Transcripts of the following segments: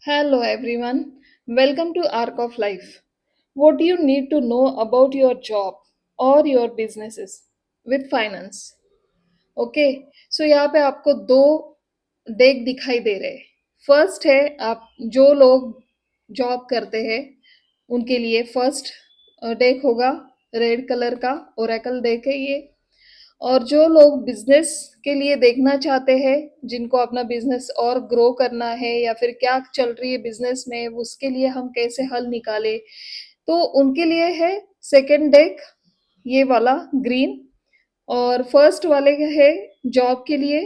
Hello everyone, welcome to Arc of Life. What do you need to know about your job or your businesses with finance? Okay so यहाँ पे आपको दो deck दिखाई दे रहे हैं। First है आप जो लोग जॉब करते हैं उनके लिए फर्स्ट डेक होगा रेड कलर का ओरेकल डेक है ये। और जो लोग बिजनेस के लिए देखना चाहते हैं जिनको अपना बिजनेस और ग्रो करना है या फिर क्या चल रही है बिजनेस में उसके लिए हम कैसे हल निकाले तो उनके लिए है सेकंड डेक ये वाला ग्रीन। और फर्स्ट वाले है जॉब के लिए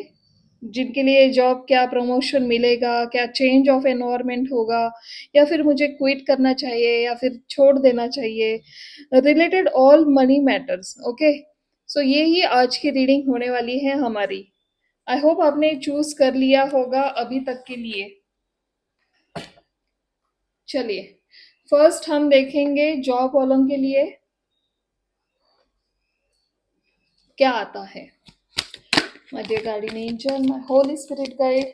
जिनके लिए जॉब क्या प्रमोशन मिलेगा क्या चेंज ऑफ एनवायरनमेंट होगा या फिर मुझे क्विट करना चाहिए या फिर छोड़ देना चाहिए related all money matters. Okay so ये ही आज की रीडिंग होने वाली है हमारी। आई होप आपने चूज कर लिया होगा अभी तक के लिए। चलिए फर्स्ट हम देखेंगे जॉब वालों के लिए क्या आता है। My dear guardian angel, my Holy Spirit guide,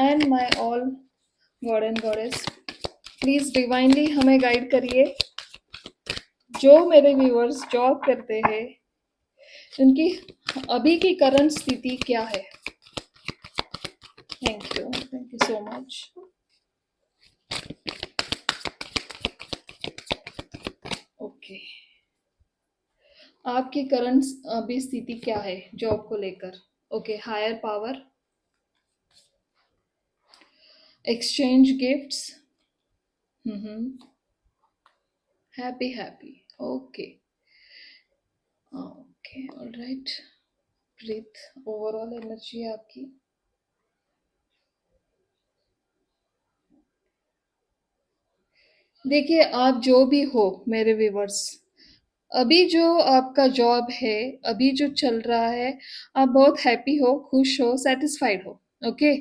and my all God and Goddess, please divinely हमें गाइड करिए। जो मेरे व्यूअर्स जॉब करते हैं उनकी अभी की करंट स्थिति क्या है। Thank you so much. Okay आपकी करंट अभी स्थिति क्या है जॉब को लेकर। Okay higher power exchange gifts happy okay okay alright breathe overall energy है आपकी। देखिए आप जो भी हो मेरे व्यूवर्स अभी जो आपका जॉब है अभी जो चल रहा है आप बहुत हैप्पी हो खुश हो सेटिस्फाइड हो। ओके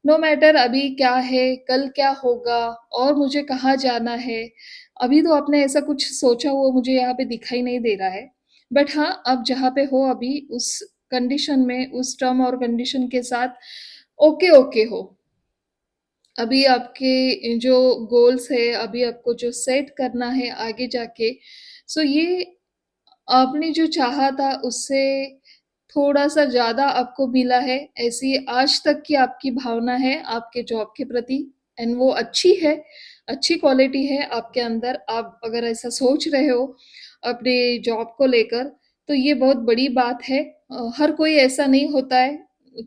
नो मैटर अभी क्या है कल क्या होगा और मुझे कहाँ जाना है अभी तो आपने ऐसा कुछ सोचा हुआ मुझे यहाँ पे दिखाई नहीं दे रहा है। बट हाँ आप जहाँ पे हो अभी उस कंडीशन में उस टर्म और कंडीशन के साथ ओके ओके हो। अभी आपके जो गोल्स है अभी आपको जो सेट करना है आगे जाके सो ये आपने जो चाहा था उससे थोड़ा सा ज्यादा आपको मिला है ऐसी आज तक की आपकी भावना है आपके जॉब के प्रति। एंड वो अच्छी है अच्छी क्वालिटी है आपके अंदर। आप अगर ऐसा सोच रहे हो अपने जॉब को लेकर तो ये बहुत बड़ी बात है। हर कोई ऐसा नहीं होता है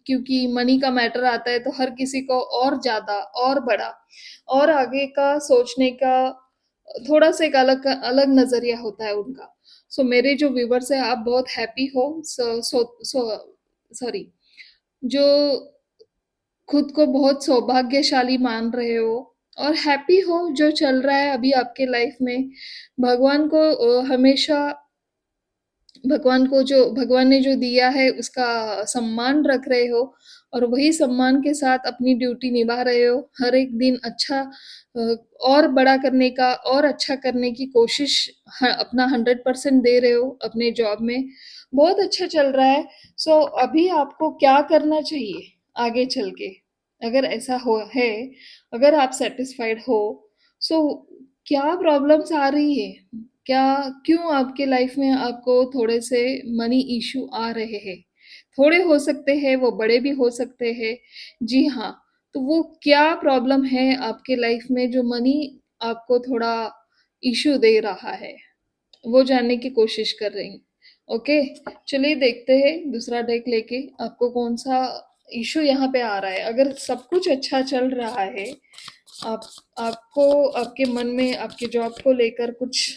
क्योंकि मनी का मैटर आता है तो हर किसी को और ज्यादा और बड़ा और आगे का सोचने का थोड़ा सा एक अलग अलग नजरिया होता है उनका। सो मेरे जो व्यूवर्स है आप बहुत हैप्पी हो सॉरी जो खुद को बहुत सौभाग्यशाली मान रहे हो और हैप्पी हो जो चल रहा है अभी आपके लाइफ में। भगवान को हमेशा भगवान ने जो दिया है उसका सम्मान रख रहे हो और वही सम्मान के साथ अपनी ड्यूटी निभा रहे हो हर एक दिन अच्छा और बड़ा करने का और अच्छा करने की कोशिश अपना 100% दे रहे हो अपने जॉब में। बहुत अच्छा चल रहा है। सो अभी आपको क्या करना चाहिए आगे चल के अगर ऐसा हो है अगर आप सेटिस्फाइड हो सो क्या प्रॉब्लम्स आ रही है क्या क्यों आपके लाइफ में आपको थोड़े से मनी इश्यू आ रहे हैं। थोड़े हो सकते हैं वो बड़े भी हो सकते हैं। जी हाँ तो वो क्या प्रॉब्लम है आपके लाइफ में जो मनी आपको थोड़ा इश्यू दे रहा है वो जानने की कोशिश कर रही हूँ। ओके चलिए देखते हैं दूसरा डेक लेके आपको कौन सा इशू यहाँ पे आ रहा है। अगर सब कुछ अच्छा चल रहा है आप आपको आपके मन में आपके जॉब को लेकर कुछ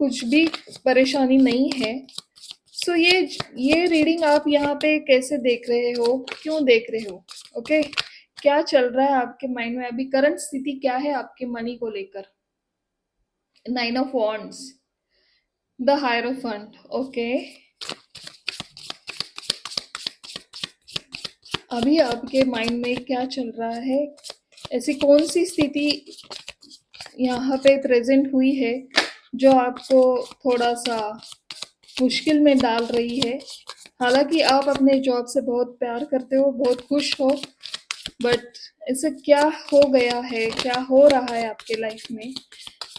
कुछ भी परेशानी नहीं है सो ये रीडिंग आप यहाँ पे कैसे देख रहे हो क्यों देख रहे हो। ओके क्या चल रहा है आपके माइंड में अभी करंट स्थिति क्या है आपके मनी को लेकर। 9 of wands the hierophant. Okay अभी आपके माइंड में क्या चल रहा है ऐसी कौन सी स्थिति यहाँ पे प्रेजेंट हुई है जो आपको थोड़ा सा मुश्किल में डाल रही है। हालांकि आप अपने जॉब से बहुत प्यार करते हो बहुत खुश हो बट ऐसा क्या हो गया है, क्या हो रहा है आपके लाइफ में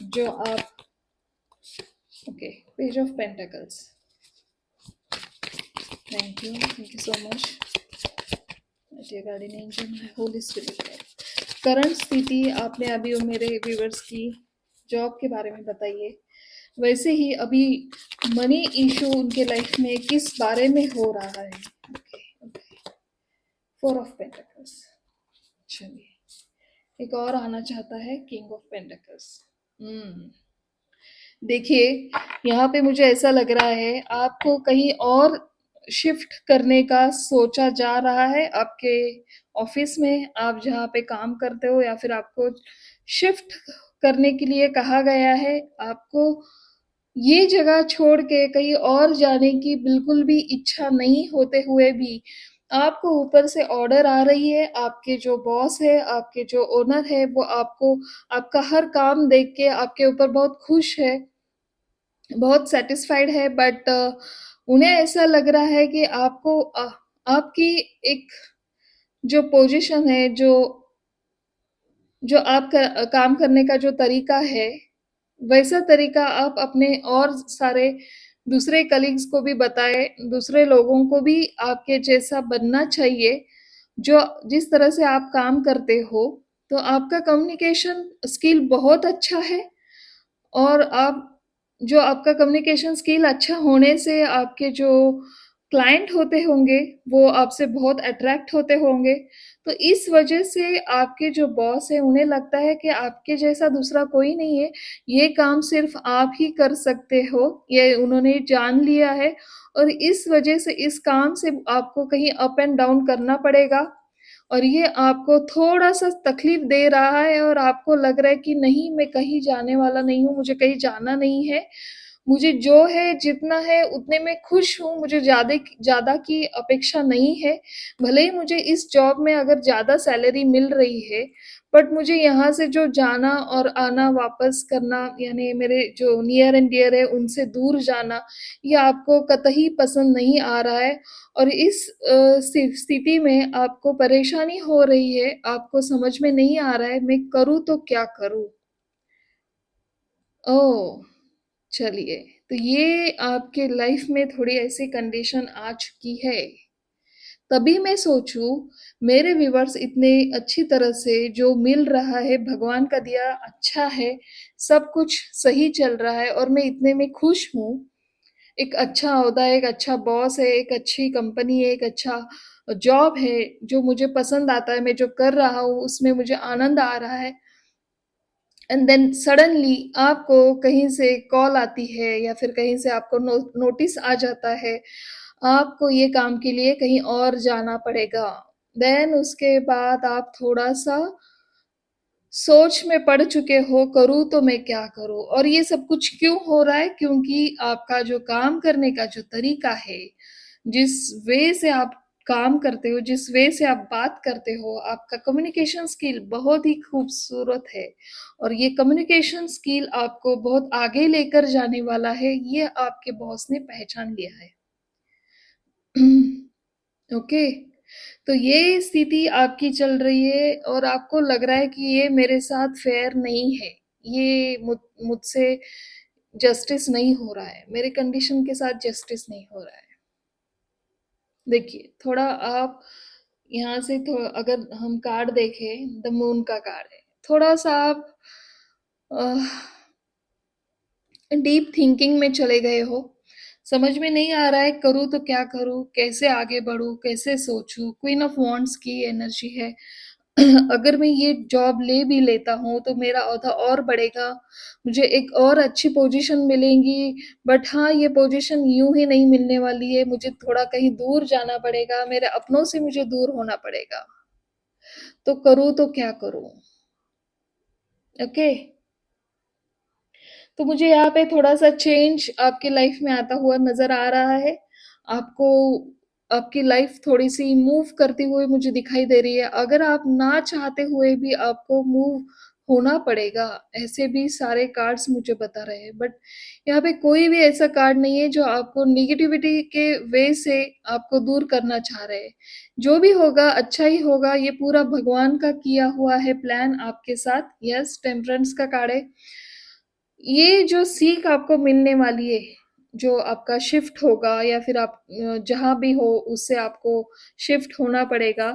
जो आप okay page of pentacles, thank you so much dear guardian angel my holy spirit. Current स्थिति आपने अभी वो मेरे व्यूवर्स की जॉब के बारे में बताई है, वैसे ही अभी मनी इशू उनके लाइफ में किस बारे में हो रहा है। Okay okay, four of pentacles. चलिए एक और आना चाहता है किंग ऑफ पेंटिकल्स। देखिए यहाँ पे मुझे ऐसा लग रहा है आपको कहीं और शिफ्ट करने का सोचा जा रहा है आपके ऑफिस में, आप जहाँ पे काम करते हो, या फिर आपको शिफ्ट करने के लिए कहा गया है। आपको ये जगह छोड़ के कहीं और जाने की बिल्कुल भी इच्छा नहीं होते हुए भी आपको ऊपर से ऑर्डर आ रही है। आपके जो बॉस है, आपके जो ओनर है, वो आपको आपका हर काम देख के आपके ऊपर बहुत खुश है, बहुत सैटिस्फाइड है, बट उन्हें ऐसा लग रहा है कि आपको आपकी एक जो पोजीशन है, जो आपका काम करने का जो तरीका है, वैसा तरीका आप अपने और सारे दूसरे कलीग्स को भी बताए, दूसरे लोगों को भी आपके जैसा बनना चाहिए। जो जिस तरह से आप काम करते हो, तो आपका कम्युनिकेशन स्किल बहुत अच्छा है, और आप जो आपका कम्युनिकेशन स्किल अच्छा होने से आपके जो क्लाइंट होते होंगे वो आपसे बहुत अट्रैक्ट होते होंगे। तो इस वजह से आपके जो बॉस है उन्हें लगता है कि आपके जैसा दूसरा कोई नहीं है, ये काम सिर्फ आप ही कर सकते हो, ये उन्होंने जान लिया है। और इस वजह से इस काम से आपको कहीं अप एंड डाउन करना पड़ेगा, और ये आपको थोड़ा-सा तकलीफ दे रहा है, और आपको लग रहा है कि नहीं, मैं कहीं जाने वाला नहीं हूँ, मुझे कहीं जाना नहीं है। मुझे जो है, जितना है उतने में खुश हूँ, मुझे ज़्यादा की अपेक्षा नहीं है। भले ही मुझे इस जॉब में अगर ज़्यादा सैलरी मिल रही है, बट मुझे यहाँ से जो जाना और आना वापस करना, यानी मेरे जो नियर एंड डियर है उनसे दूर जाना, ये आपको कतई पसंद नहीं आ रहा है। और इस स्थिति में आपको परेशानी हो रही है, आपको समझ में नहीं आ रहा है मैं करूँ तो क्या करूँ? ओह! चलिए, तो ये आपके लाइफ में थोड़ी ऐसी कंडीशन आ चुकी है। तभी मैं सोचूँ मेरे व्यूअर्स इतने अच्छी तरह से जो मिल रहा है भगवान का दिया अच्छा है, सब कुछ सही चल रहा है और मैं इतने में खुश हूँ। एक अच्छा ओहदा है, एक अच्छा बॉस है, एक अच्छी कंपनी है, एक अच्छा जॉब है, जो मुझे पसंद आता है, मैं जो कर रहा हूँ उसमें मुझे आनंद आ रहा है। एंड देन सडनली आपको कहीं से कॉल आती है, या फिर कहीं से आपको नोटिस आ जाता है, आपको ये काम के लिए कहीं और जाना पड़ेगा। देन उसके बाद आप थोड़ा-सा सोच में पड़ चुके हो, करूँ तो मैं क्या करूँ? और ये सब कुछ क्यों हो रहा है? क्योंकि आपका जो काम करने का जो तरीका है, जिस वे से आप काम करते हो, जिस वे से आप बात करते हो, आपका कम्युनिकेशन स्किल बहुत ही खूबसूरत है, और ये कम्युनिकेशन स्किल आपको बहुत आगे लेकर जाने वाला है, ये आपके बॉस ने पहचान लिया है। ओके, तो ये स्थिति आपकी चल रही है और आपको लग रहा है कि ये मेरे साथ फेयर नहीं है, ये मुझसे जस्टिस नहीं हो रहा है, मेरे कंडीशन के साथ जस्टिस नहीं हो रहा है। देखिए थोड़ा आप यहाँ से अगर हम कार्ड देखें, द मून का कार्ड है, थोड़ा सा आप डीप थिंकिंग में चले गए हो, समझ में नहीं आ रहा है करूँ तो क्या करूँ, कैसे आगे बढ़ूँ, कैसे सोचूँ। क्वीन ऑफ वॉन्ड्स की एनर्जी है। अगर मैं ये जॉब ले भी लेता हूँ तो मेरा ओहदा और बढ़ेगा, मुझे एक और अच्छी पोजीशन मिलेंगी, बट हाँ ये पोजीशन यूं ही नहीं मिलने वाली है, मुझे थोड़ा कहीं दूर जाना पड़ेगा, मेरे अपनों से मुझे दूर होना पड़ेगा। तो करूँ तो क्या करूँ? ओके, तो मुझे यहाँ पे थोड़ा सा चेंज आपके लाइफ में आता हुआ नजर आ रहा है। आपको आपकी लाइफ थोड़ी-सी मूव करती हुई मुझे दिखाई दे रही है। अगर आप ना चाहते हुए भी आपको मूव होना पड़ेगा, ऐसे भी सारे कार्ड्स मुझे बता रहे हैं। बट यहाँ पे कोई भी ऐसा कार्ड नहीं है जो आपको नेगेटिविटी के वे से आपको दूर करना चाह रहे हैं। जो भी होगा अच्छा ही होगा, ये पूरा भगवान का किया हुआ है प्लान आपके साथ। यस, टेम्परेंस का कार्ड है। ये जो सीख आपको मिलने वाली है, जो आपका शिफ्ट होगा या फिर आप जहाँ भी हो उससे आपको शिफ्ट होना पड़ेगा,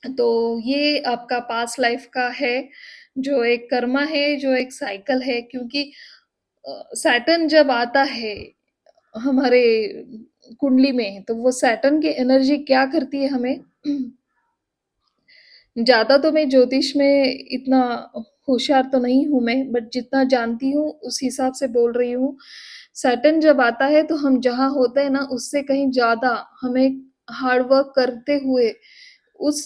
तो ये आपका पास्ट लाइफ का है, जो एक कर्मा है, जो एक साइकिल है। क्योंकि सैटर्न जब आता है हमारे कुंडली में, तो वो सैटर्न की एनर्जी क्या करती है हमें, ज़्यादा तो मैं ज्योतिष में इतना होशियार तो नहीं हूँ मैं, बट जितना जानती हूँ उस हिसाब से बोल रही हूँ। सैटर्न जब आता है तो हम जहाँ होते हैं ना, उससे कहीं ज़्यादा हमें हार्ड वर्क करते हुए उस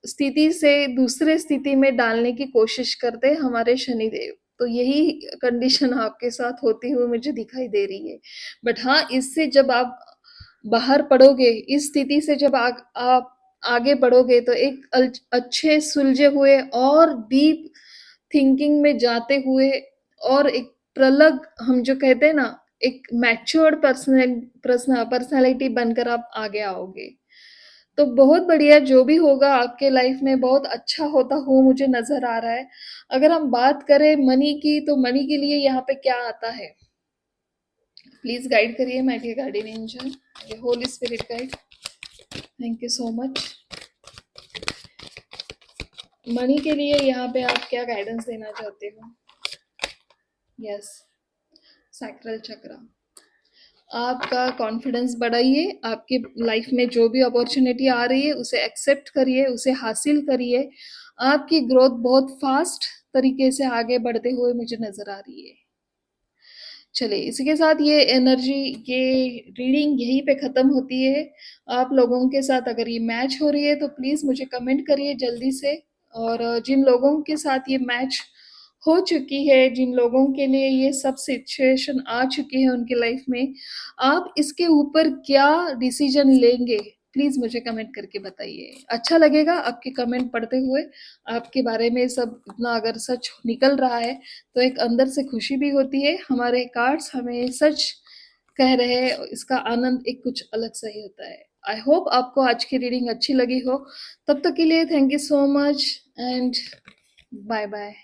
स्थिति से दूसरे स्थिति में डालने की कोशिश करते हैं हमारे शनिदेव। तो यही कंडीशन आपके साथ होती हुई मुझे दिखाई दे रही है। बट हाँ, इससे जब आप बाहर पड़ोगे, इस स्थिति से जब आप आगे बढ़ोगे, तो एक अच्छे सुलझे हुए और डीप थिंकिंग में जाते हुए और एक प्रलग, हम जो कहते हैं ना, एक मैच्योर्ड पर्सनालिटी बनकर आप आगे आओगे। तो बहुत बढ़िया, जो भी होगा आपके लाइफ में बहुत अच्छा होता हुआ मुझे नजर आ रहा है। अगर हम बात करें मनी की, तो मनी के लिए यहाँ पे क्या आता है, प्लीज गाइड करिए my dear guardian angel, holy spirit guide. Thank you so much. Money के लिए यहाँ पे आप क्या गाइडेंस देना चाहते हो? यस, सैक्रल चक्र। आपका कॉन्फिडेंस बढ़ाइए, आपकी लाइफ में जो भी अपॉर्चुनिटी आ रही है उसे एक्सेप्ट करिए, उसे हासिल करिए। आपकी ग्रोथ बहुत फास्ट तरीके से आगे बढ़ते हुए मुझे नजर आ रही है। चलिए, इसी के साथ ये एनर्जी, ये रीडिंग यहीं पे ख़त्म होती है। आप लोगों के साथ अगर ये मैच हो रही है तो प्लीज़ मुझे कमेंट करिए जल्दी से। और जिन लोगों के साथ ये मैच हो चुकी है, जिन लोगों के लिए ये सब सिचुएशन आ चुकी है उनकी लाइफ में, आप इसके ऊपर क्या डिसीजन लेंगे? प्लीज़ मुझे कमेंट करके बताइए। अच्छा लगेगा आपके कमेंट पढ़ते हुए। आपके बारे में सब इतना अगर सच निकल रहा है, तो एक अंदर से खुशी भी होती है। हमारे कार्ड्स हमें सच कह रहे हैं, इसका आनंद एक कुछ अलग सा ही होता है। आई होप आपको आज की रीडिंग अच्छी लगी हो। तब तक के लिए thank you so much and bye bye.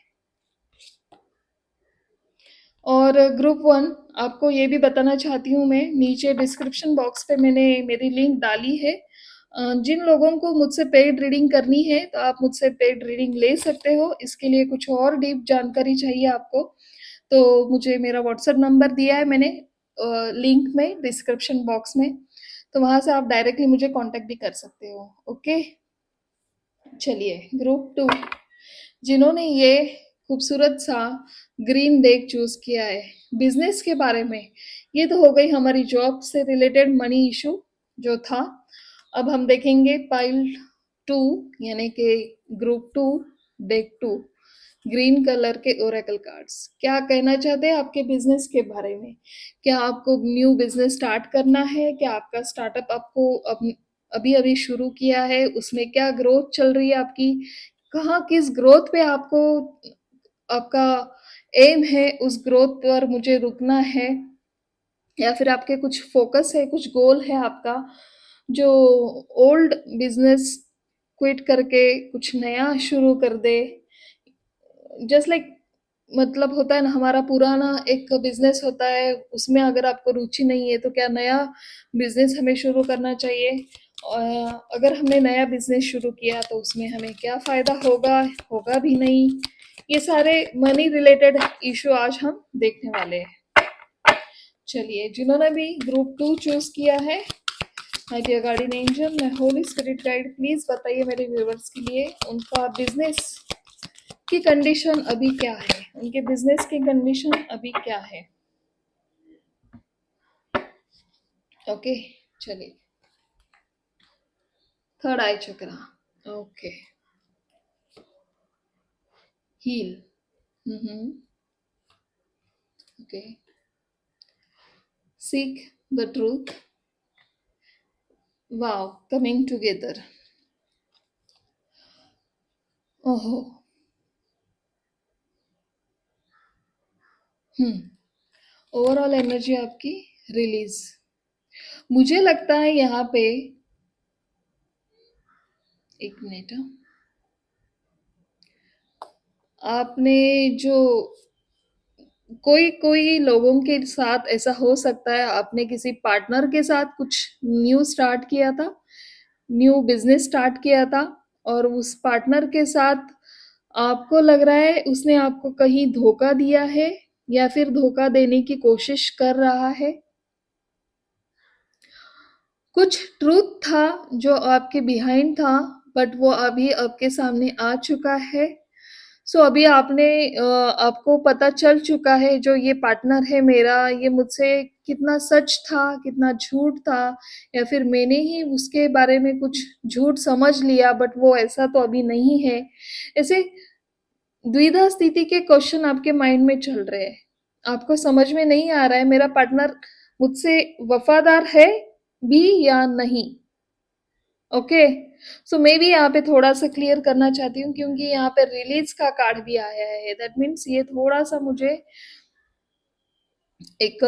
और ग्रुप वन, आपको ये भी बताना चाहती हूँ मैं, नीचे डिस्क्रिप्शन बॉक्स पे मैंने मेरी लिंक डाली है। जिन लोगों को मुझसे पेड रीडिंग करनी है, तो आप मुझसे पेड रीडिंग ले सकते हो। इसके लिए कुछ और डीप जानकारी चाहिए आपको, तो मुझे मेरा व्हाट्सएप नंबर दिया है मैंने लिंक में डिस्क्रिप्शन बॉक्स में, तो वहाँ से आप डायरेक्टली मुझे कांटेक्ट भी कर सकते हो। ओके, चलिए ग्रुप टू, जिन्होंने ये खूबसूरत सा ग्रीन डेक चूज किया है बिजनेस के बारे में, ये तो हो गई हमारी जॉब से रिलेटेड मनी इशू जो था। अब हम देखेंगे पाइल टू, यानी कि group two, deck two, green colour के ओरेकल कार्ड्स क्या कहना चाहते हैं आपके बिजनेस के बारे में। क्या आपको न्यू बिजनेस स्टार्ट करना है? क्या आपका स्टार्टअप आपको अभी अभी शुरू किया है, उसमें क्या ग्रोथ चल रही है आपकी? कहाँ किस ग्रोथ पे आपको, आपका एम है उस ग्रोथ पर मुझे रुकना है, या फिर आपके कुछ फोकस है, कुछ गोल है आपका, जो ओल्ड बिजनेस क्विट करके कुछ नया शुरू कर दे। जस्ट लाइक, मतलब होता है ना, हमारा पुराना एक बिजनेस होता है, उसमें अगर आपको रुचि नहीं है तो क्या नया बिजनेस हमें शुरू करना चाहिए? और अगर हमने नया बिजनेस शुरू किया तो उसमें हमें क्या फायदा होगा, होगा भी नहीं? ये सारे मनी रिलेटेड इशू आज हम देखने वाले हैं। चलिए, जिन्होंने भी ग्रुप टू चूज किया है, माय डियर गार्डियन एंजल, मैं होली स्पिरिट गाइड, प्लीज बताइए मेरे व्यूवर्स के लिए उनका बिजनेस की कंडीशन अभी क्या है, उनके बिजनेस की कंडीशन अभी क्या है। ओके, चलिए, third eye chakra. Okay, heal. Hmm, okay, seek the truth, wow! Coming together. ओहो! हुँ, ओवरऑल एनर्जी आपकी रिलीज़। मुझे लगता है यहाँ पे 1 मिनट आपने जो कोई कोई लोगों के साथ ऐसा हो सकता है आपने किसी पार्टनर के साथ कुछ न्यू स्टार्ट किया था, न्यू बिज़नेस स्टार्ट किया था और उस पार्टनर के साथ आपको लग रहा है उसने आपको कहीं धोखा दिया है या फिर धोखा देने की कोशिश कर रहा है। कुछ ट्रुथ था जो आपके बिहाइंड था बट वो अभी आपके सामने आ चुका है। सो अभी आपको पता चल चुका है जो ये पार्टनर है मेरा ये मुझसे कितना सच था कितना झूठ था या फिर मैंने ही उसके बारे में कुछ झूठ समझ लिया बट वो ऐसा तो अभी नहीं है। ऐसे द्विधा स्थिति के क्वेश्चन आपके माइंड में चल रहे हैं। आपको समझ में नहीं आ रहा है मेरा पार्टनर मुझसे वफादार है भी या नहीं। ओके, सो मैं भी यहाँ पे थोड़ा सा क्लियर करना चाहती हूँ क्योंकि यहाँ पे रिलीज का कार्ड भी आया है। दैट मीन्स ये थोड़ा सा मुझे एक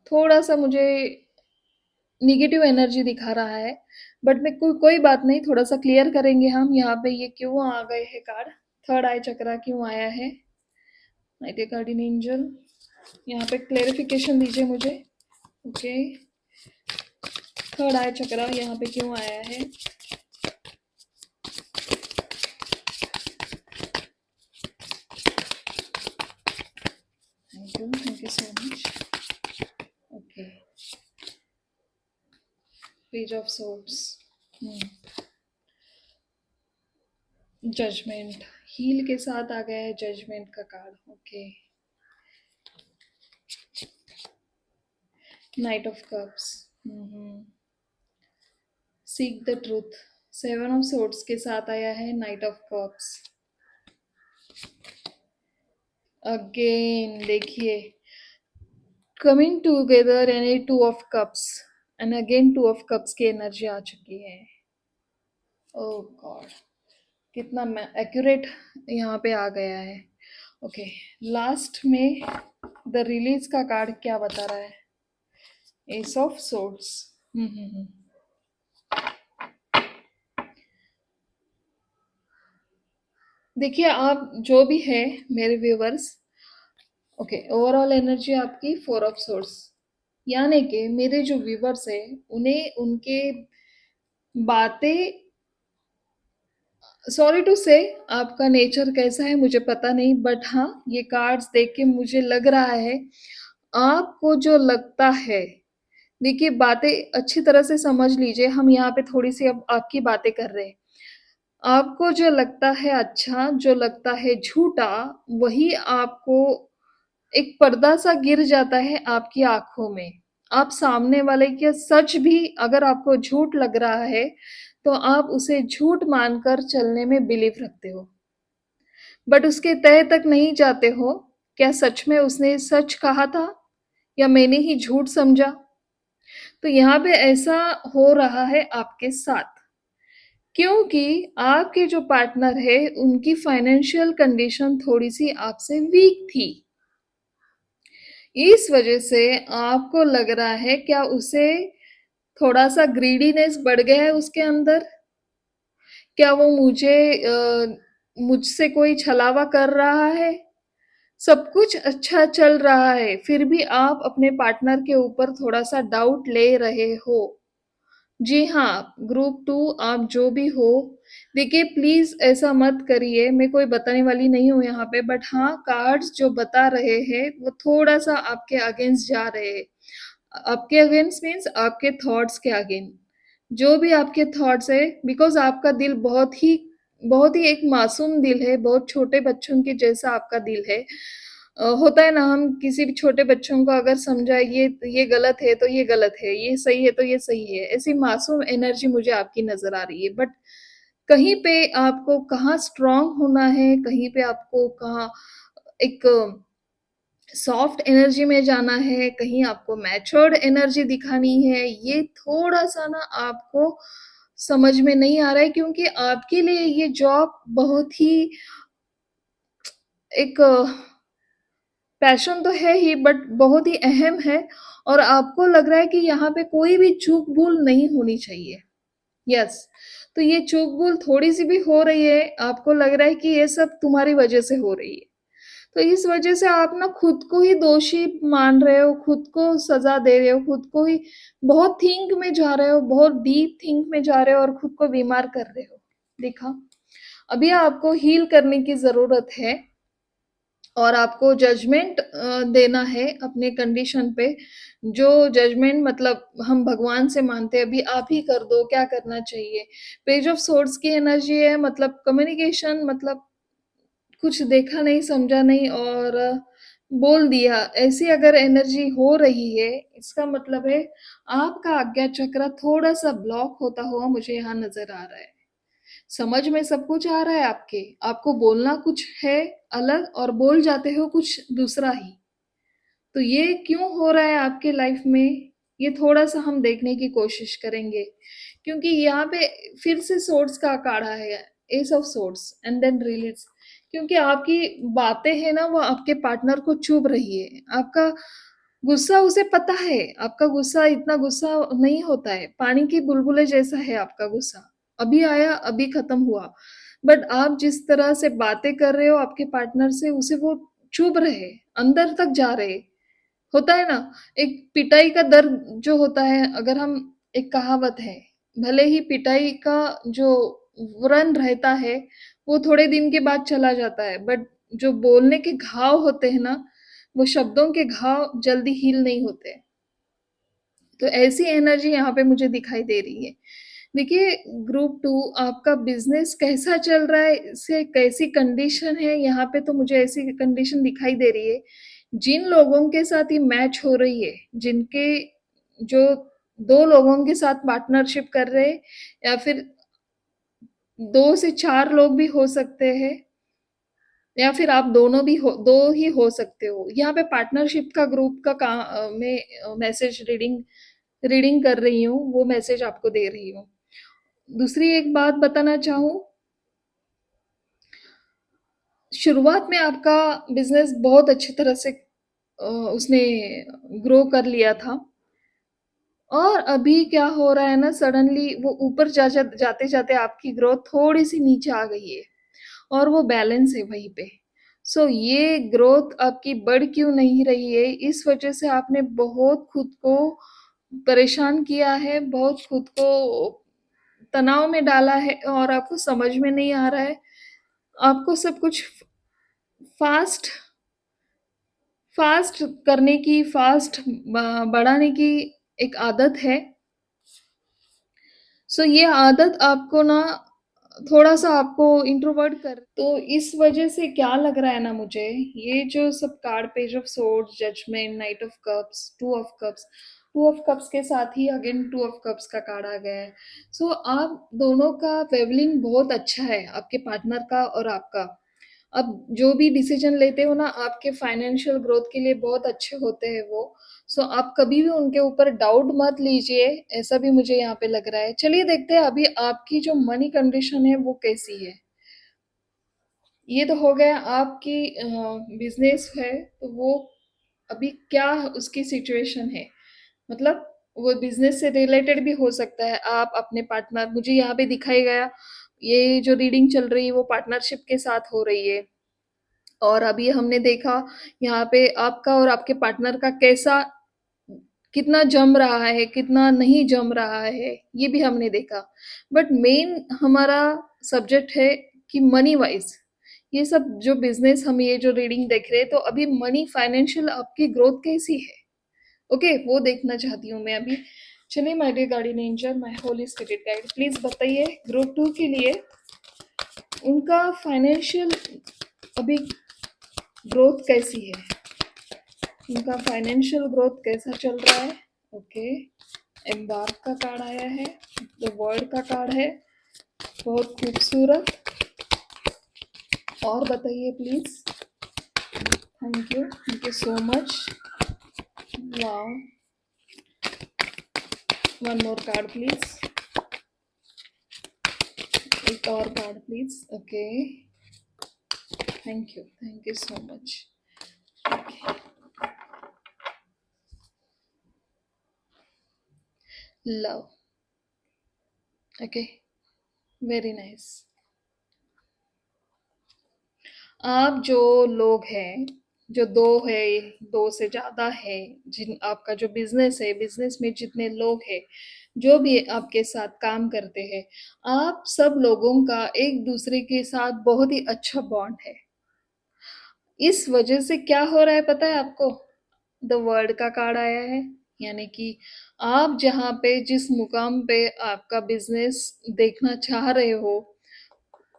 थोड़ा सा मुझे निगेटिव एनर्जी दिखा रहा है बट मैं कोई बात नहीं, थोड़ा सा क्लियर करेंगे हम। यहाँ पे ये क्यों आ गए हैं कार्ड, थर्ड आई चक्रा क्यों आया है, नाइट गार्डियन एंजल, यहाँ पे क्लेरिफिकेशन दीजिए मुझे। ओके, थर्ड आई चक्रा यहाँ पे क्यों आया है। Thank you so much. Okay, page of swords, judgement, heal के साथ आ गया है जजमेंट का card. Okay, knight of cups, seek the truth, seven of swords के साथ आया है नाइट ऑफ कप्स। अगेन देखिए कमिंग टूगेदर यानी two of cups and again two of cups की एनर्जी आ चुकी है। ओह गॉड, कितना एक्यूरेट यहाँ पे आ गया है। ओके, लास्ट में द रिलीज का कार्ड क्या बता रहा है, एस ऑफ सोर्ड्स। देखिए आप जो भी है मेरे व्यूवर्स, ओके, ओवरऑल एनर्जी आपकी फोर ऑफ सोर्स, यानी कि मेरे जो व्यूवर्स है उन्हें उनके बातें, सॉरी टू से आपका नेचर कैसा है मुझे पता नहीं बट हाँ ये कार्ड्स देख के मुझे लग रहा है आपको जो लगता है, देखिए बातें अच्छी तरह से समझ लीजिए, हम यहाँ पे थोड़ी सी अब आपकी बातें कर रहे हैं। आपको जो लगता है अच्छा, जो लगता है झूठा, वही आपको एक पर्दा सा गिर जाता है आपकी आंखों में। आप सामने वाले के सच भी अगर आपको झूठ लग रहा है तो आप उसे झूठ मानकर चलने में बिलीव रखते हो बट उसके तह तक नहीं जाते हो। क्या सच में उसने सच कहा था या मैंने ही झूठ समझा। तो यहाँ पे ऐसा हो रहा है आपके साथ क्योंकि आपके जो पार्टनर है उनकी फाइनेंशियल कंडीशन थोड़ी सी आपसे वीक थी। इस वजह से आपको लग रहा है क्या उसे थोड़ा सा ग्रीडीनेस बढ़ गया है उसके अंदर, क्या वो मुझसे कोई छलावा कर रहा है। सब कुछ अच्छा चल रहा है फिर भी आप अपने पार्टनर के ऊपर थोड़ा सा डाउट ले रहे हो। जी हाँ, ग्रुप टू आप जो भी हो, देखिए प्लीज ऐसा मत करिए, मैं कोई बताने वाली नहीं हूँ यहाँ पे बट हाँ कार्ड्स जो बता रहे हैं वो थोड़ा सा आपके अगेंस्ट जा रहे हैं। आपके अगेंस्ट मीन्स आपके थॉट्स के अगेंस्ट, जो भी आपके थॉट्स है, बिकॉज आपका दिल बहुत ही एक मासूम दिल है, बहुत छोटे बच्चों के जैसा आपका दिल है। होता है ना, हम किसी भी छोटे बच्चों को अगर समझाए ये गलत है तो ये गलत है, ये सही है तो ये सही है, ऐसी मासूम एनर्जी मुझे आपकी नजर आ रही है बट कहीं पे आपको कहाँ स्ट्रांग होना है, कहीं पे आपको कहाँ एक सॉफ्ट एनर्जी में जाना है, कहीं आपको मैच्योर्ड एनर्जी दिखानी है, ये थोड़ा-सा ना आपको समझ में नहीं आ रहा है, क्योंकि आपके लिए ये जॉब बहुत ही एक पैशन तो है ही, बट बहुत ही अहम है, और आपको लग रहा है कि यहाँ पे कोई भी चूक-भूल नहीं होनी चाहिए। यस, तो ये चूक-भूल थोड़ी-सी भी हो रही है, आपको लग रहा है कि ये सब तुम्हारी वजह से हो रही है। तो इस वजह से आप ना खुद को ही दोषी मान रहे हो, खुद को सज़ा दे रहे हो, खुद को ही बहुत थिंक में जा रहे हो, बहुत डीप थिंक में जा रहे हो और खुद को बीमार कर रहे हो। देखा? अभी आपको हील करने की ज़रूरत है, और आपको जजमेंट देना है अपने कंडीशन पे। जो जजमेंट मतलब हम भगवान से मानते हैं, अभी आप ही कर दो, क्या करना चाहिए। पेज ऑफ सोर्ड्स की एनर्जी है, मतलब कम्युनिकेशन, मतलब कुछ देखा नहीं, समझा नहीं और बोल दिया, ऐसी अगर एनर्जी हो रही है, इसका मतलब है आपका आज्ञा चक्र थोड़ा-सा ब्लॉक होता हुआ मुझे यहाँ नज़र आ रहा है। समझ में सब कुछ आ रहा है आपके, आपको बोलना कुछ है अलग और बोल जाते हो कुछ दूसरा ही। तो ये क्यों हो रहा है आपके लाइफ में, ये थोड़ा-सा हम देखने की कोशिश करेंगे। क्योंकि यहाँ पे फिर से सोर्ड्स का अखाड़ा है, ace of swords and then release. क्योंकि आपकी बातें हैं ना, वो आपके पार्टनर को चुभ रही है। आपका गुस्सा उसे पता है, आपका गुस्सा इतना गुस्सा नहीं होता है, पानी की बुलबुले जैसा है आपका गुस्सा। अभी आया, अभी खत्म हुआ। बट आप जिस तरह से बातें कर रहे हो आपके पार्टनर से, उसे वो चुभ रहे, अंदर तक जा रहे। होता है ना, एक पिटाई का दर्द जो होता है, अगर हम, एक कहावत है, भले ही पिटाई का जो व्रण रहता है वो थोड़े दिन के बाद चला जाता है, बट जो बोलने के घाव होते हैं ना, वो शब्दों के घाव जल्दी हील नहीं होते। तो ऐसी एनर्जी यहाँ पे मुझे दिखाई दे रही है। देखिए, ग्रुप 2 आपका बिजनेस कैसा चल रहा है, इससे कैसी कंडीशन है, यहाँ पे तो मुझे ऐसी कंडीशन दिखाई दे रही है, जिन लोगों के साथ ये मैच हो रही है, जिनके जो 2 लोगों के साथ पार्टनरशिप कर रहे हैं, या फिर 2 से 4 लोग भी हो सकते हैं, या फिर आप दोनों भी हो, 2 ही हो सकते हो। यहाँ पे पार्टनरशिप का ग्रुप का मैं मैसेज रीडिंग कर रही हूँ, वो मैसेज आपको दे रही हूँ। दूसरी एक बात बताना चाहूँ, शुरुआत में आपका बिज़नेस बहुत अच्छी तरह से उसने ग्रो कर लिया था, और अभी क्या हो रहा है ना, सडनली वो ऊपर जाते-जाते आपकी ग्रोथ थोड़ी-सी नीचे आ गई है, और वो बैलेंस है वहीं पे। सो ये ग्रोथ आपकी बढ़ क्यों नहीं रही है, इस वजह से आपने बहुत खुद को परेशान किया है, बहुत खुद को तनाव में डाला है, और आपको समझ में नहीं आ रहा है। आपको सब कुछ फास्ट फास्ट करने की, फास्ट बढ़ाने की एक आदत है। सो ये आदत आपको ना थोड़ा-सा आपको इंट्रोवर्ट कर, तो इस वजह से क्या लग रहा है ना मुझे, ये जो सब card, page of swords, judgement, knight of cups, two of cups के साथ ही अगेन टू ऑफ कप्स का कार्ड आ गया है। सो आप दोनों का ट्रैवलिंग बहुत अच्छा है, आपके पार्टनर का और आपका। अब जो भी डिसीजन लेते हो ना, आपके फाइनेंशियल ग्रोथ के लिए बहुत अच्छे होते हैं वो। सो आप कभी भी उनके ऊपर डाउट मत लीजिए, ऐसा भी मुझे यहाँ पे लग रहा है। चलिए देखते हैं अभी आपकी जो मनी कंडीशन है वो कैसी है। ये तो हो गया आपकी बिजनेस है, तो वो अभी क्या उसकी सिचुएशन है, मतलब वो बिजनेस से रिलेटेड भी हो सकता है। आप अपने पार्टनर, मुझे यहाँ पे दिखाई गया, ये जो रीडिंग चल रही है वो पार्टनरशिप के साथ हो रही है। और अभी हमने देखा यहाँ पे आपका और आपके पार्टनर का कैसा, कितना जम रहा है, कितना नहीं जम रहा है, ये भी हमने देखा। बट मेन हमारा सब्जेक्ट है कि मनी वाइज, ये सब जो बिजनेस, हम ये जो रीडिंग देख रहे हैं, तो अभी मनी फाइनेंशियल आपकी ग्रोथ कैसी है, ओके, वो देखना चाहती हूँ मैं अभी। चलिए my dear guardian angel, my holy spirit guide, please बताइए ग्रुप 2 के लिए उनका फाइनेंशियल अभी ग्रोथ कैसी है, उनका फाइनेंशियल ग्रोथ कैसा चल रहा है। ओके, एम्बार्क का कार्ड आया है, द वर्ल्ड का कार्ड है, बहुत खूबसूरत। और बताइए please, Thank you so much. Wow. One more card, please. एक और card please. Okay. Thank you so much. Love. Okay. Very nice. आप जो लोग हैं, जो दो है, दो से ज्यादा है, जिन आपका जो बिजनेस है, बिजनेस में जितने लोग हैं, जो भी आपके साथ काम करते हैं, आप सब लोगों का एक दूसरे के साथ बहुत ही अच्छा बॉन्ड है. इस वजह से क्या हो रहा है पता है आपको? द वर्ड का कार्ड आया है. यानी कि आप जहाँ पे, जिस मुकाम पे आपका बिजनेस देखना चाह रहे हो,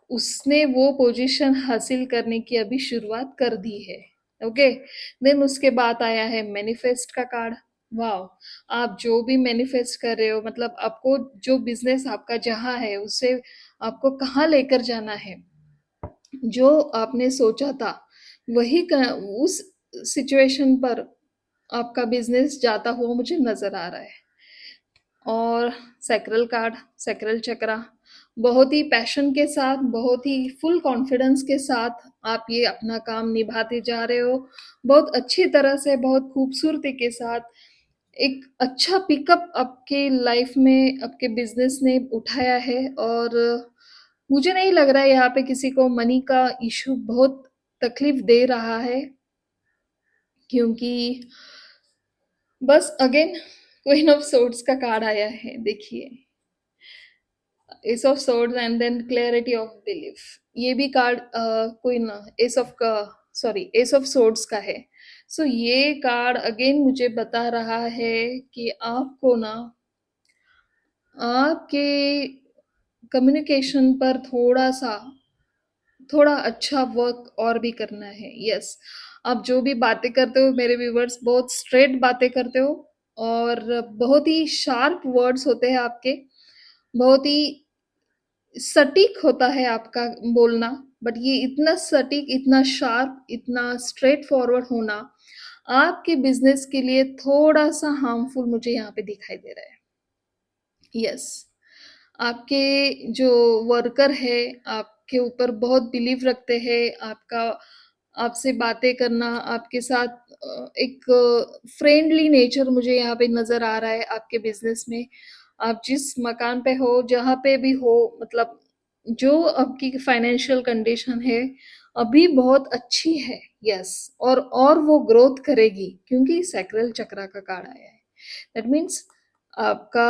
उसने वो पोजीशन हासिल करने की अभी शुरुआत कर दी है. ओके. देन उसके बाद आया है मैनिफेस्ट का कार्ड. वाओ. आप जो भी मैनिफेस्ट कर रहे हो, मतलब आपको जो बिजनेस आपका जहाँ है, उससे आपको कहाँ लेकर जाना है, जो आपने सोचा था, वही उस सिचुएशन पर आपका बिजनेस जाता हुआ मुझे नजर आ रहा है. और सैक्रल कार्ड, सैक्रल चक्रा, बहुत ही पैशन के साथ, बहुत ही फुल कॉन्फिडेंस के साथ आप ये अपना काम निभाते जा रहे हो. बहुत अच्छी तरह से, बहुत खूबसूरती के साथ एक अच्छा पिकअप आपके लाइफ में, आपके बिजनेस ने उठाया है. और मुझे नहीं लग रहा है यहाँ पे किसी को मनी का इशू बहुत तकलीफ दे रहा है, क्योंकि बस अगेन क्वीन ऑफ सोर्ड्स का कार्ड आया है. देखिए, ace of swords and then clarity of belief. ये भी कार्ड क्वीन, एस ऑफ का, सॉरी, एस ऑफ सोर्ड्स का है. सो ये कार्ड अगेन मुझे बता रहा है कि आपको ना, आपके कम्युनिकेशन पर थोड़ा अच्छा वर्क और भी करना है. यस. आप जो भी बातें करते हो मेरे व्यूवर्स, बहुत स्ट्रेट बातें करते हो, और बहुत ही शार्प वर्ड्स होते हैं आपके. बहुत ही सटीक होता है आपका बोलना. बट ये इतना सटीक, इतना शार्प, इतना स्ट्रेट फॉरवर्ड होना आपके बिजनेस के लिए थोड़ा सा हार्मफुल मुझे यहाँ पे दिखाई दे रहा है. यस. आपके जो वर्कर है, आपके ऊपर बहुत बिलीव रखते हैं. आपका, आपसे बातें करना, आपके साथ एक फ्रेंडली नेचर मुझे यहाँ पे नजर आ रहा है आपके बिजनेस में. आप जिस मकान पे हो, जहाँ पे भी हो, मतलब जो आपकी फाइनेंशियल कंडीशन है अभी बहुत अच्छी है. यस. और वो ग्रोथ करेगी, क्योंकि सैक्रल चक्रा का कार्ड आया है. दैट मीन्स आपका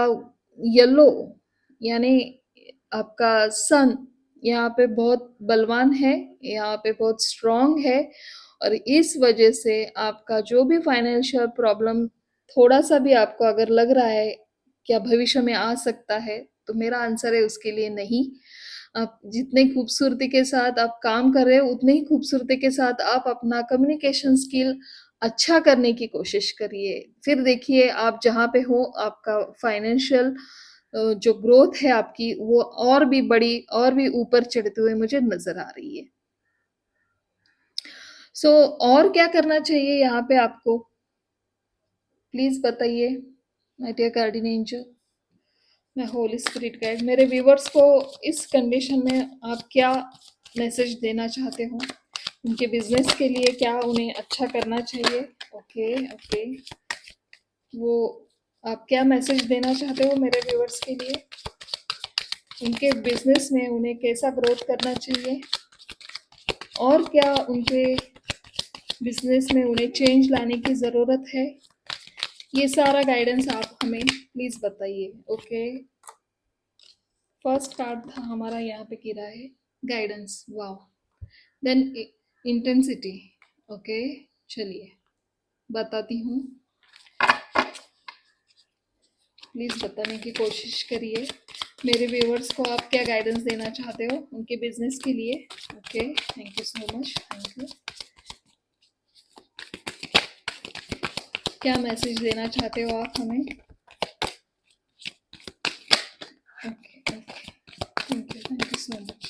येलो, यानी आपका सन यहाँ पे बहुत बलवान है, यहाँ पे बहुत स्ट्रांग है. और इस वजह से आपका जो भी फाइनेंशियल प्रॉब्लम थोड़ा सा भी आपको अगर लग रहा है क्या भविष्य में आ सकता है, तो मेरा आंसर है उसके लिए नहीं. आप जितने खूबसूरती के साथ आप काम कर रहे हो, उतने ही खूबसूरती के साथ आप अपना कम्युनिकेशन स्किल अच्छा करने की कोशिश करिए. फिर देखिए, आप जहाँ पे हो, आपका फाइनेंशियल जो ग्रोथ है आपकी, वो और भी बड़ी, और भी ऊपर चढ़ते हुए मुझे नजर आ रही है. और क्या करना चाहिए यहाँ पे आपको, प्लीज बताइए माय डियर गार्डियन एंजल, मैं होली स्पिरिट गाइड, मेरे व्यूवर्स को इस कंडीशन में आप क्या मैसेज देना चाहते हो? उनके बिजनेस के लिए क्या उन्हें अच्छा करना चाहिए? ओके. ओके. वो आप क्या मैसेज देना चाहते हो मेरे व्यूवर्स के लिए? उनके बिजनेस में उन्हें कैसा ग्रोथ करना चाहिए, और क्या उनके बिजनेस में उन्हें चेंज लाने की ज़रूरत है? ये सारा गाइडेंस आप हमें प्लीज़ बताइए. ओके. फर्स्ट कार्ड था हमारा यहाँ पे गिरा है, guidance. Wow. Then intensity. Okay. चलिए बताती हूँ, प्लीज़ बताने की कोशिश करिए. मेरे व्यूवर्स को आप क्या गाइडेंस देना चाहते हो उनके बिजनेस के लिए? Okay. Thank you so much. Thank you. क्या मैसेज देना चाहते हो आप हमें? Okay. Okay. Thank you so much.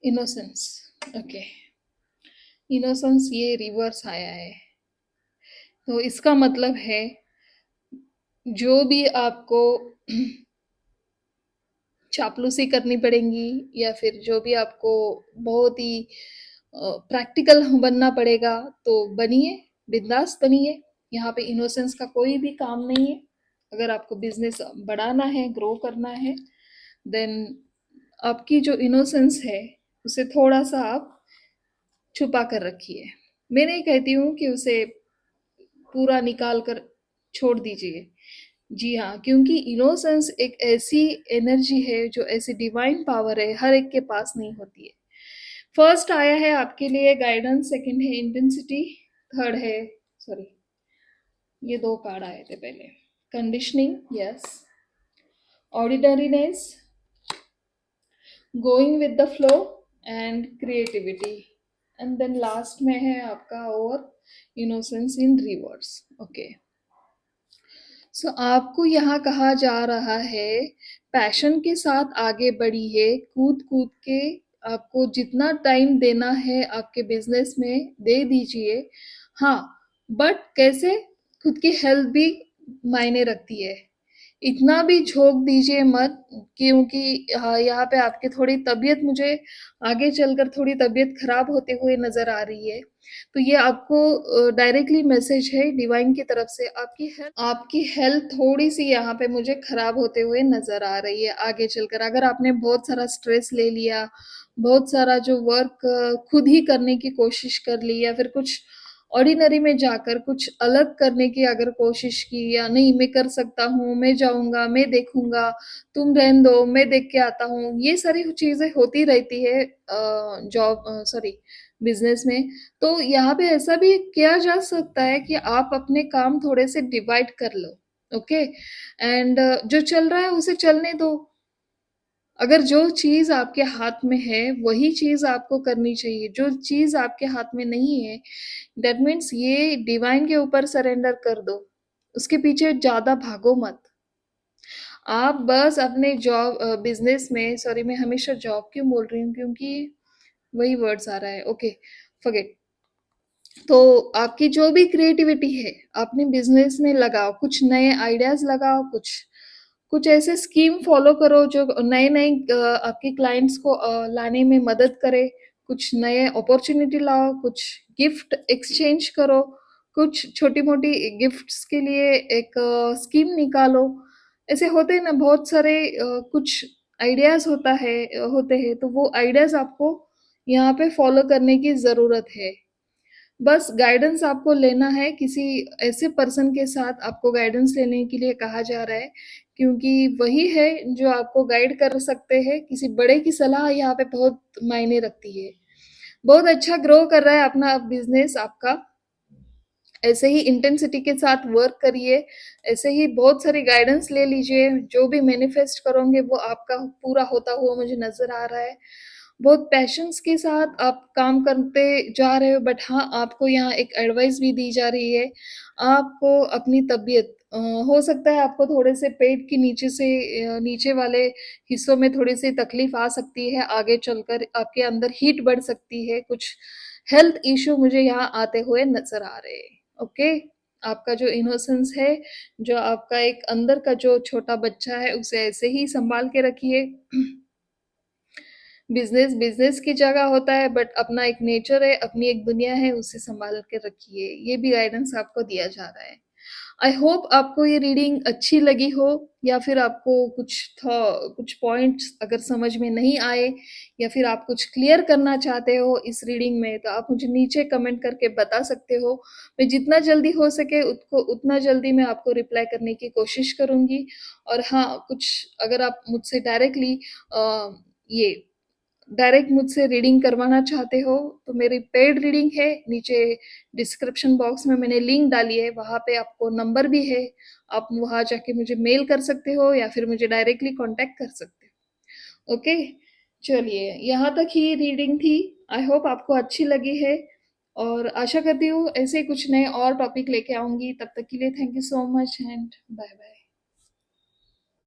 Innocence, okay. Innocence ये रिवर्स आया है, तो इसका मतलब है जो भी आपको चापलूसी करनी पड़ेगी या फिर जो भी आपको बहुत ही प्रैक्टिकल बनना पड़ेगा, तो बनिए, बिंदास बनिए। यहाँ पे इनोसेंस का कोई भी काम नहीं है। अगर आपको बिजनेस बढ़ाना है, ग्रो करना है, देन आपकी जो इनोसेंस है उसे थोड़ा सा आप छुपा कर रखिए। मैं नहीं कहती हूँ कि उसे पूरा निकाल कर छोड़ दीजिए। जी हाँ, क्योंकि इनोसेंस एक ऐसी एनर्जी है, जो ऐसी डिवाइन पावर है, हर एक के पास नहीं होती है। फर्स्ट आया है आपके लिए गाइडेंस, सेकंड है इंटेंसिटी, थर्ड है, सॉरी, ये दो कार्ड आए थे पहले, conditioning, yes, ordinariness, going with the flow and creativity, and then last में है आपका और innocence in reverse. Okay, so आपको यहाँ कहा जा रहा है पैशन के साथ आगे बढ़िए, कूद कूद के आपको जितना टाइम देना है आपके बिजनेस में दे दीजिए। हाँ, बट कैसे, खुद की हेल्थ भी मायने रखती है। इतना भी झोंक दीजिए मत, क्योंकि हाँ, यहाँ पे आपकी थोड़ी तबीयत, मुझे आगे चलकर थोड़ी तबीयत खराब होते हुए नजर आ रही है। तो ये आपको डायरेक्टली मैसेज है डिवाइन की तरफ से। आपकी हेल्थ थोड़ी सी यहाँ पे मुझे खराब होते हुए नजर आ रही है आगे चलकर। अगर आपने बहुत सारा स्ट्रेस ले लिया, बहुत सारा जो वर्क खुद ही करने की कोशिश कर ली, या फिर कुछ ऑर्डिनरी में जाकर कुछ अलग करने की अगर कोशिश की, या नहीं मैं कर सकता हूँ, मैं जाऊंगा, मैं देखूंगा, तुम रहने दो, मैं देख के आता हूँ, ये सारी चीजें होती रहती है जॉब, सॉरी, बिजनेस में। तो यहाँ पे ऐसा भी किया जा सकता है कि आप अपने काम थोड़े से डिवाइड कर लो, ओके, एंड जो चल रहा है उसे चलने दो। अगर जो चीज आपके हाथ में है वही चीज आपको करनी चाहिए। जो चीज आपके हाथ में नहीं है, दैट मीन्स ये डिवाइन के ऊपर सरेंडर कर दो, उसके पीछे ज्यादा भागो मत। आप बस अपने जॉब, बिजनेस में, सॉरी मैं हमेशा जॉब क्यों बोल रही हूँ, क्योंकि वही वर्ड्स आ रहा है, ओके, फॉरगेट। तो आपकी जो भी क्रिएटिविटी है अपने बिजनेस में लगाओ, कुछ नए आइडियाज लगाओ, कुछ कुछ ऐसे स्कीम फॉलो करो जो नए नए आपके क्लाइंट्स को लाने में मदद करे। कुछ नए अपॉर्चुनिटी लाओ, कुछ गिफ्ट एक्सचेंज करो, कुछ छोटी मोटी गिफ्ट्स के लिए एक स्कीम निकालो। ऐसे होते हैं ना बहुत सारे कुछ आइडियाज होते हैं, तो वो आइडियाज आपको यहाँ पे फॉलो करने की जरूरत है। बस गाइडेंस आपको लेना है, किसी ऐसे पर्सन के साथ आपको गाइडेंस लेने के लिए कहा जा रहा है, क्योंकि वही है जो आपको गाइड कर सकते हैं। किसी बड़े की सलाह यहाँ पे बहुत मायने रखती है। बहुत अच्छा ग्रो कर रहा है अपना बिजनेस आपका, ऐसे ही इंटेंसिटी के साथ वर्क करिए, ऐसे ही बहुत सारी गाइडेंस ले लीजिए। जो भी मैनिफेस्ट करोगे वो आपका पूरा होता हुआ मुझे नजर आ रहा है। बहुत पैशंस के साथ आप काम करते जा रहे हो, बट हाँ, आपको यहाँ एक एडवाइस भी दी जा रही है। आपको अपनी तबीयत, हो सकता है आपको थोड़े से पेट के नीचे से, नीचे वाले हिस्सों में थोड़ी सी तकलीफ आ सकती है, आगे चलकर आपके अंदर हीट बढ़ सकती है, कुछ हेल्थ इशू मुझे यहाँ आते हुए नजर आ रहे हैं। ओके, आपका जो इनोसेंस है, जो आपका एक अंदर का जो छोटा बच्चा है, उसे ऐसे ही संभाल के रखिए। बिजनेस बिजनेस की जगह होता है, बट अपना एक नेचर है, अपनी एक दुनिया है, उसे संभाल के रखिए। ये भी गाइडेंस आपको दिया जा रहा है। आई होप आपको ये रीडिंग अच्छी लगी हो, या फिर आपको कुछ पॉइंट्स अगर समझ में नहीं आए, या फिर आप कुछ क्लियर करना चाहते हो इस रीडिंग में, तो आप मुझे नीचे कमेंट करके बता सकते हो। मैं जितना जल्दी हो सके उतना जल्दी मैं आपको रिप्लाई करने की कोशिश करूंगी। और हाँ, कुछ अगर आप मुझसे ये डायरेक्ट मुझसे रीडिंग करवाना चाहते हो, तो मेरी पेड रीडिंग है, नीचे डिस्क्रिप्शन बॉक्स में मैंने लिंक डाली है, वहाँ पे आपको नंबर भी है। आप वहाँ जाके मुझे मेल कर सकते हो, या फिर मुझे डायरेक्टली कांटेक्ट कर सकते हो। ओके, चलिए, यहाँ तक ही रीडिंग थी। आई होप आपको अच्छी लगी है, और आशा करती हूँ ऐसे कुछ नए और टॉपिक लेके आऊंगी। तब तक के लिए thank you so much and bye bye.